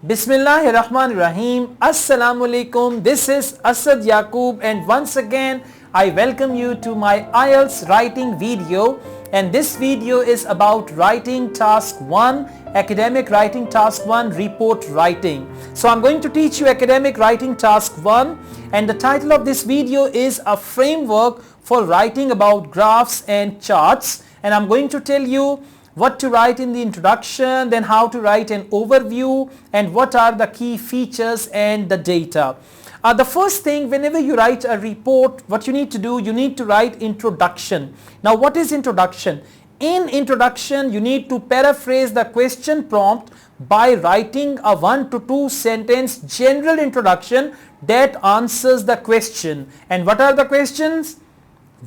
Bismillahirrahmanirrahim. Assalamu alaikum. This is Asad Yaqub and once again I welcome you to my IELTS writing video, and this video is about writing task 1, academic writing task 1, report writing. So I'm going to teach you academic writing task 1, and the title of this video is a framework for writing about graphs and charts, and I'm going to tell you what to write in the introduction, then how to write an overview, and what are the key features and the data. The first thing, whenever you write a report, what you need to do, you need to write introduction. Now what is introduction? In introduction, you need to paraphrase the question prompt by writing a 1 to 2 sentence general introduction that answers the question. And what are the questions?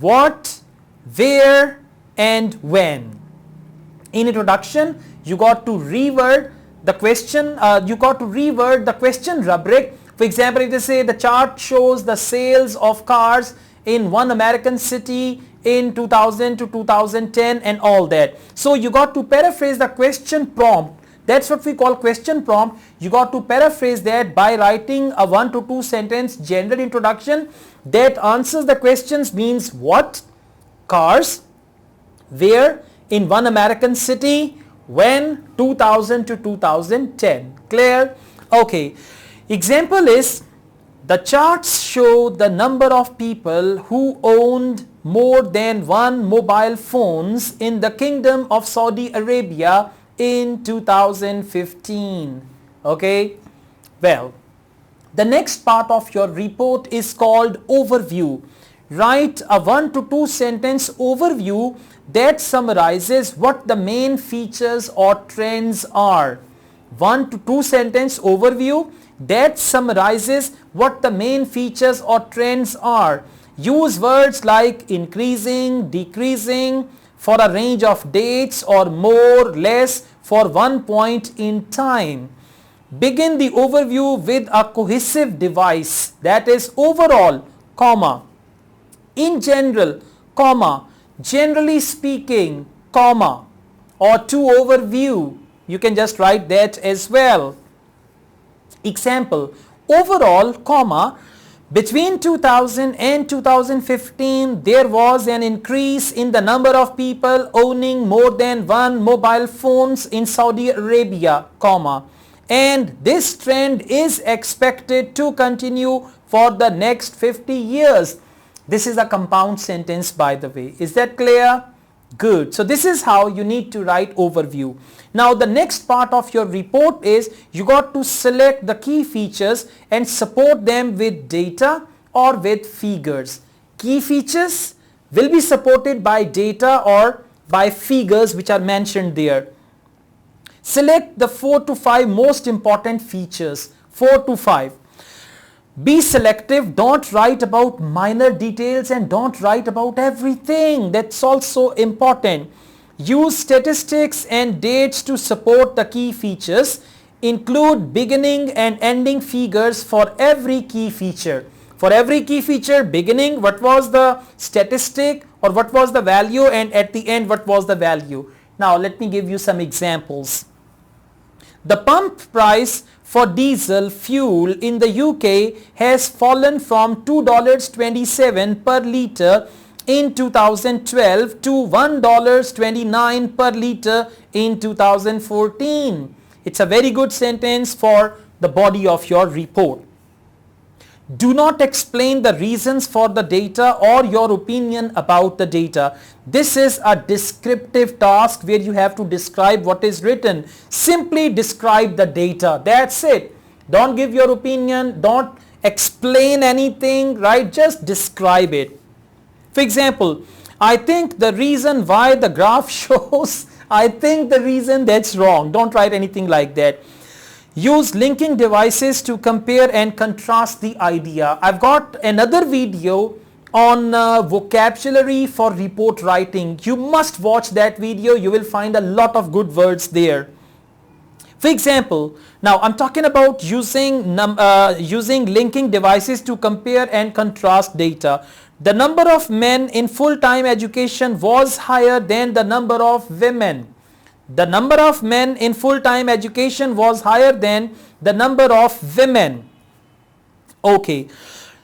What, where, and when. In introduction, you got to reword the question, rubric. For example, if they say the chart shows the sales of cars in one American city in 2000 to 2010 and all that. So you got to paraphrase the question prompt. That's what we call question prompt. You got to paraphrase that by writing a 1 to 2 sentence general introduction that answers the questions, means what, cars, where, in one American city, when, 2000 to 2010. Clear? Okay. Example is, the charts show the number of people who owned more than one mobile phones in the Kingdom of Saudi Arabia in 2015. Okay. Well, the next part of your report is called overview. Write a 1 to 2 sentence overview that summarizes what the main features or trends are. 1 to 2 sentence overview that summarizes what the main features or trends are. Use words like increasing, decreasing for a range of dates, or more, less for one point in time. Begin the overview with a cohesive device, that is overall, comma, in general, comma, generally speaking, comma, or to overview. You can just write that as well. Example, overall, comma, between 2000 and 2015 there was an increase in the number of people owning more than one mobile phones in Saudi Arabia, comma, and this trend is expected to continue for the next 50 years. This is a compound sentence, by the way. Is that clear? Good. So this is how you need to write overview. Now the next part of your report is you got to select the key features and support them with data or with figures. Key features will be supported by data or by figures which are mentioned there. Select the 4 to 5 most important features. 4 to 5. Be selective, don't write about minor details and don't write about everything. That's also important. Use statistics and dates to support the key features. Include beginning and ending figures for every key feature. For every key feature, beginning, what was the statistic or what was the value, and at the end, what was the value. Now let me give you some examples. The pump price for diesel fuel in the UK has fallen from $2.27 per litre in 2012 to $1.29 per litre in 2014. It's a very good sentence for the body of your report. Do not explain the reasons for the data or your opinion about the data. This is a descriptive task where you have to describe what is written. Simply describe the data. That's it. Don't give your opinion. Don't explain anything, right? Just describe it. For example, I think the reason why the graph shows, I think the reason that's wrong. Don't write anything like that. Use linking devices to compare and contrast the idea. I've got another video on vocabulary for report writing. You must watch that video. You will find a lot of good words there. For example, now I'm talking about using linking devices to compare and contrast data. The number of men in full-time education was higher than the number of women. The number of men in full-time education was higher than the number of women. Okay.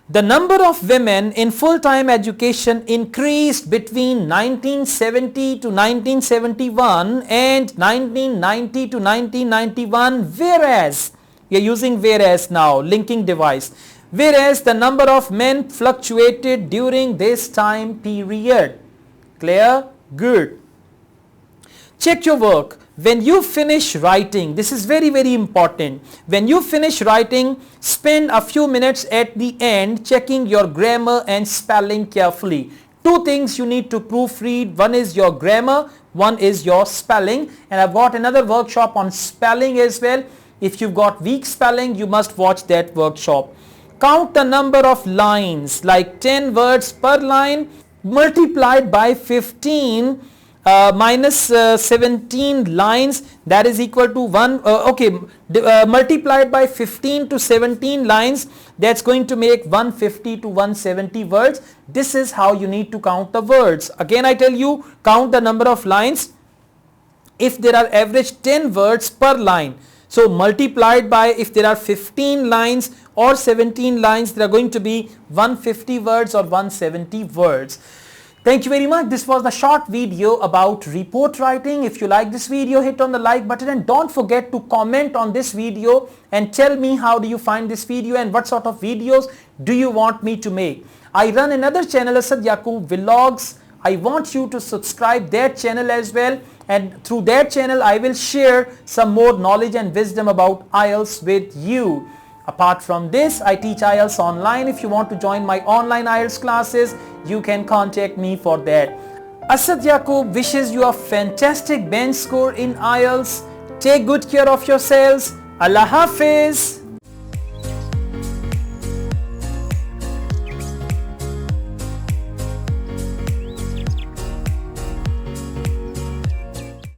The number of women in full-time education increased between 1970 to 1971 and 1990 to 1991, whereas, we are using whereas now, linking device, whereas the number of men fluctuated during this time period. Clear? Good. Check your work. When you finish writing, this is very, very important. When you finish writing, spend a few minutes at the end checking your grammar and spelling carefully. Two things you need to proofread. One is your grammar, one is your spelling. And I've got another workshop on spelling as well. If you've got weak spelling, you must watch that workshop. Count the number of lines, like 10 words per line multiplied by 15 minus 17 lines, that is equal to 1, multiplied by 15 to 17 lines, that's going to make 150 to 170 words. This is how you need to count the words. Again I tell you, count the number of lines. If there are average 10 words per line, so multiplied by, if there are 15 lines or 17 lines, there are going to be 150 words or 170 words. Thank you very much. This was the short video about report writing. If you like this video, hit on the like button and don't forget to comment on this video and tell me how do you find this video and what sort of videos do you want me to make. I run another channel, Asad Yaqub Vlogs. I want you to subscribe that channel as well, and through that channel I will share some more knowledge and wisdom about IELTS with you. Apart from this, I teach IELTS online. If you want to join my online IELTS classes, you can contact me for that. Asad Yaqub wishes you a fantastic bench score in IELTS. Take good care of yourselves. Allah Hafiz.